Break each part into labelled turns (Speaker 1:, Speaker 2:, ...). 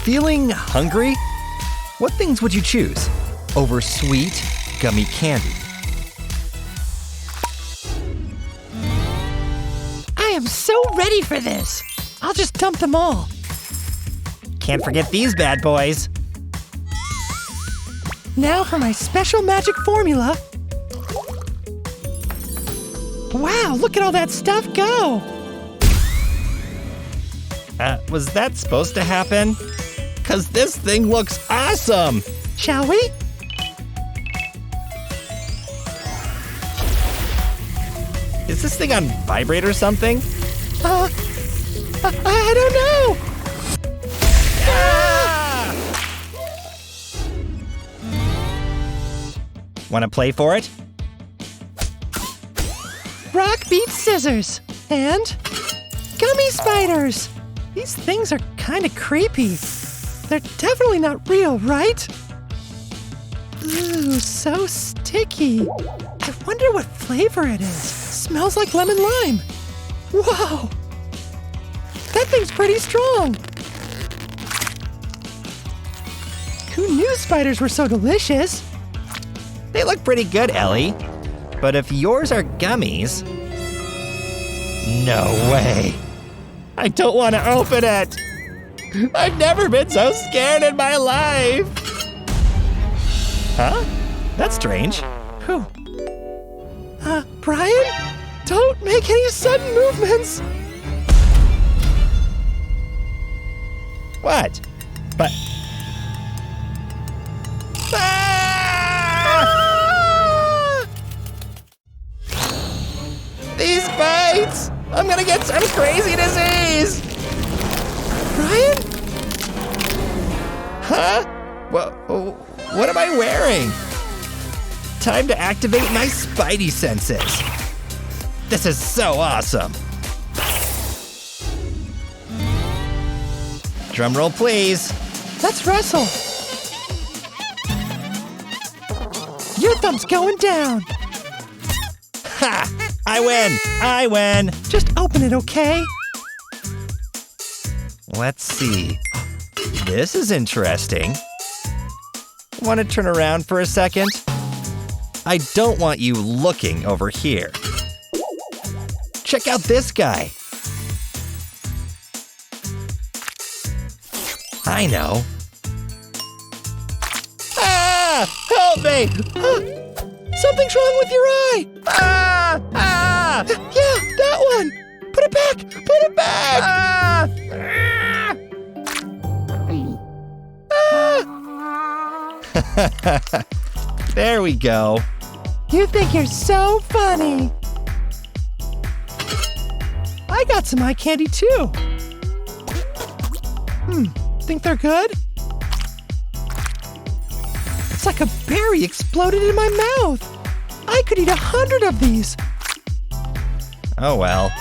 Speaker 1: Feeling hungry? What things would you choose over sweet, gummy candy?
Speaker 2: I am so ready for this. I'll just dump them all.
Speaker 1: Can't forget these bad boys.
Speaker 2: Now for my special magic formula. Wow, look at all that stuff go.
Speaker 1: Was that supposed to happen? 'Cause this thing looks awesome.
Speaker 2: Shall we?
Speaker 1: Is this thing on vibrate or something?
Speaker 2: I don't know.
Speaker 1: Ah! Wanna play for it?
Speaker 2: Rock beats scissors. And gummy spiders. These things are kind of creepy. They're definitely not real, right? Ooh, so sticky. I wonder what flavor it is. Smells like lemon lime. Whoa! That thing's pretty strong. Who knew spiders were so delicious?
Speaker 1: They look pretty good, Ellie. But if yours are gummies... No way. I don't want to open it. I've never been so scared in my life. Huh? That's strange.
Speaker 2: Who? Brian? Don't make any sudden movements.
Speaker 1: What? But... Ah! These bites! I'm gonna get some crazy disease!
Speaker 2: Brian?
Speaker 1: Huh? What am I wearing? Time to activate my spidey senses. This is so awesome. Drum roll, please.
Speaker 2: Let's wrestle. Your thumb's going down.
Speaker 1: Ha! I win! I win!
Speaker 2: Just open it, okay?
Speaker 1: Let's see. This is interesting. Want to turn around for a second? I don't want you looking over here. Check out this guy. I know. Ah! Help me!
Speaker 2: Something's wrong with your eye!
Speaker 1: Ah! Ah!
Speaker 2: Yeah, that one! Put it back! Put it back!
Speaker 1: Ah! Ah! There we go.
Speaker 2: You think you're so funny. I got some eye candy too. Think they're good? It's like a berry exploded in my mouth. I could eat 100 of these.
Speaker 1: Oh well.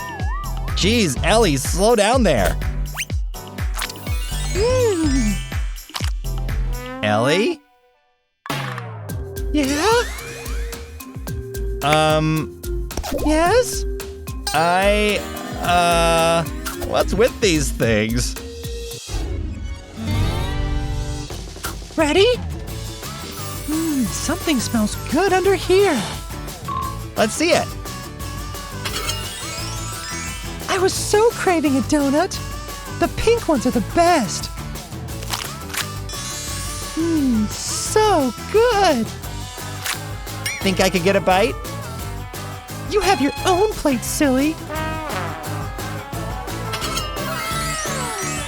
Speaker 1: Geez, Ellie, slow down there. Ellie?
Speaker 2: Yeah? Yes?
Speaker 1: What's with these things?
Speaker 2: Ready? Something smells good under here.
Speaker 1: Let's see it.
Speaker 2: I was so craving a donut. The pink ones are the best. So good.
Speaker 1: Think I could get a bite?
Speaker 2: You have your own plate, silly.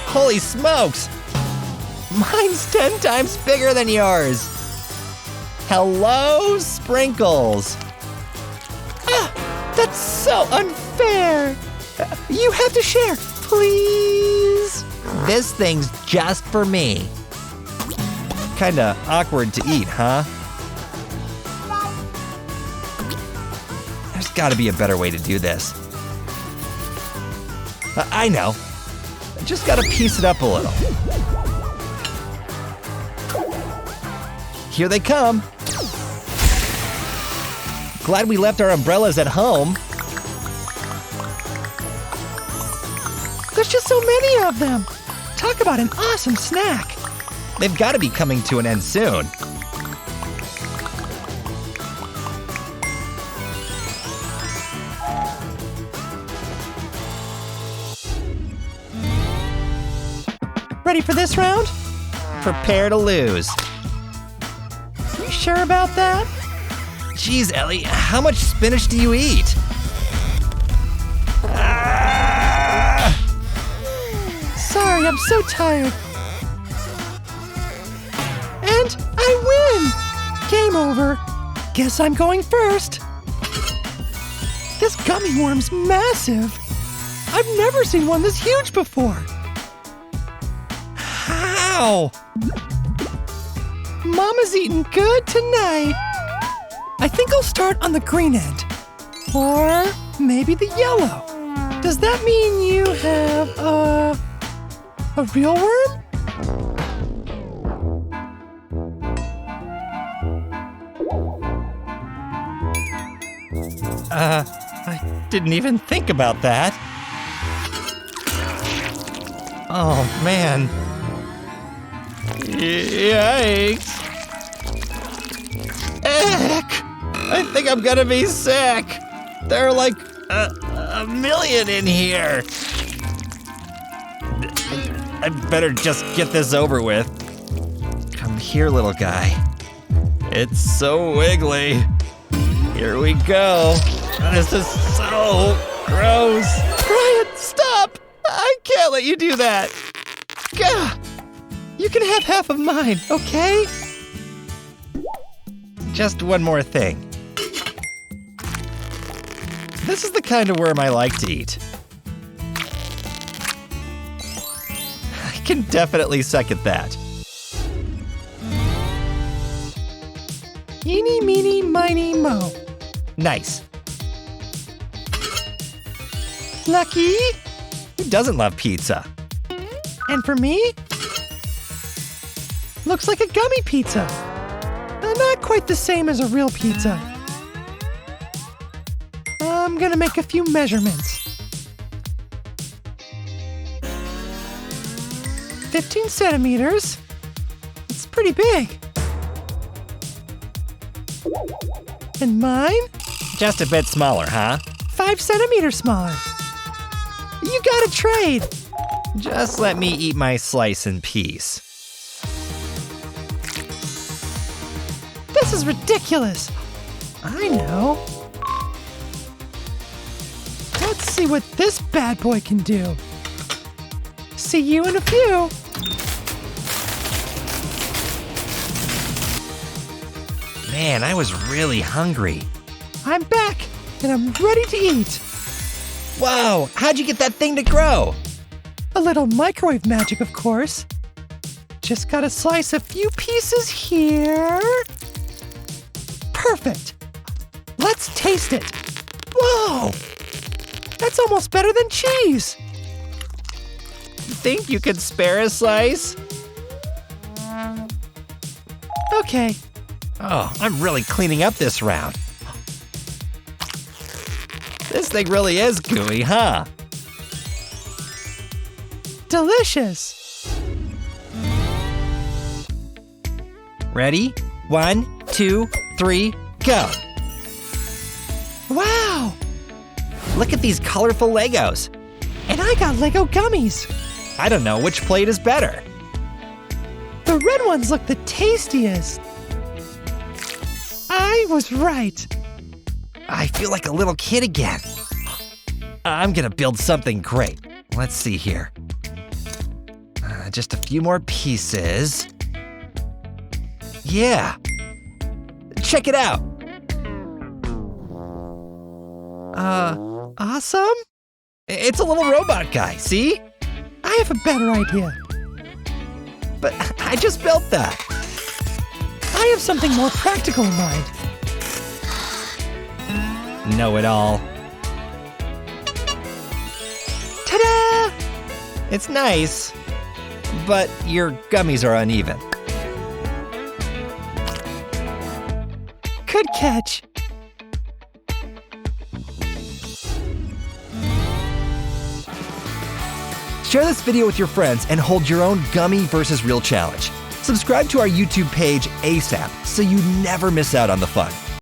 Speaker 1: Holy smokes! Mine's 10 times bigger than yours. Hello, Sprinkles.
Speaker 2: That's so unfair. You have to share, please.
Speaker 1: This thing's just for me. Kinda awkward to eat, huh? There's gotta be a better way to do this. I know. I just gotta piece it up a little. Here they come. Glad we left our umbrellas at home.
Speaker 2: There's just so many of them. Talk about an awesome snack.
Speaker 1: They've got to be coming to an end soon.
Speaker 2: Ready for this round?
Speaker 1: Prepare to lose.
Speaker 2: You sure about that?
Speaker 1: Geez, Ellie, how much spinach do you eat? Ah!
Speaker 2: Sorry, I'm so tired. And I win! Game over. Guess I'm going first. This gummy worm's massive. I've never seen one this huge before.
Speaker 1: How?
Speaker 2: Mama's eating good tonight. I think I'll start on the green end. Or maybe the yellow. Does that mean you have a real worm?
Speaker 1: I didn't even think about that. Oh, man. Yikes. Heck! I think I'm gonna be sick. There are like a million in here. I better just get this over with. Come here, little guy. It's so wiggly. Here we go. This is so gross.
Speaker 2: Brian, stop! I can't let you do that. Gah! You can have half of mine, okay?
Speaker 1: Just one more thing. This is the kind of worm I like to eat. I can definitely second that.
Speaker 2: Eeny, meeny, miny, mo.
Speaker 1: Nice.
Speaker 2: Lucky.
Speaker 1: Who doesn't love pizza?
Speaker 2: And for me? Looks like a gummy pizza. Not quite the same as a real pizza. I'm gonna make a few measurements. 15 centimeters. It's pretty big. And mine?
Speaker 1: Just a bit smaller, huh?
Speaker 2: 5 centimeters smaller. You gotta trade.
Speaker 1: Just let me eat my slice in peace.
Speaker 2: This is ridiculous. I know. Let's see what this bad boy can do. See you in a few.
Speaker 1: Man, I was really hungry.
Speaker 2: I'm back, and I'm ready to eat.
Speaker 1: Wow, how'd you get that thing to grow?
Speaker 2: A little microwave magic, of course. Just gotta slice a few pieces here. Perfect. Let's taste it. Whoa! That's almost better than cheese.
Speaker 1: Think you could spare a slice?
Speaker 2: Okay.
Speaker 1: Oh, I'm really cleaning up this round. This thing really is gooey, huh?
Speaker 2: Delicious.
Speaker 1: Ready? 1, 2, 3, go.
Speaker 2: Wow!
Speaker 1: Look at these colorful Legos.
Speaker 2: And I got Lego gummies.
Speaker 1: I don't know which plate is better.
Speaker 2: The red ones look the tastiest. I was right.
Speaker 1: I feel like a little kid again. I'm gonna build something great. Let's see here. Just a few more pieces. Yeah. Check it out.
Speaker 2: Awesome?
Speaker 1: It's a little robot guy, see?
Speaker 2: I have a better idea.
Speaker 1: But I just built that.
Speaker 2: I have something more practical in mind.
Speaker 1: Know-it-all.
Speaker 2: Ta-da!
Speaker 1: It's nice, but your gummies are uneven.
Speaker 2: Good catch.
Speaker 1: Share this video with your friends and hold your own gummy versus real challenge. Subscribe to our YouTube page ASAP so you never miss out on the fun.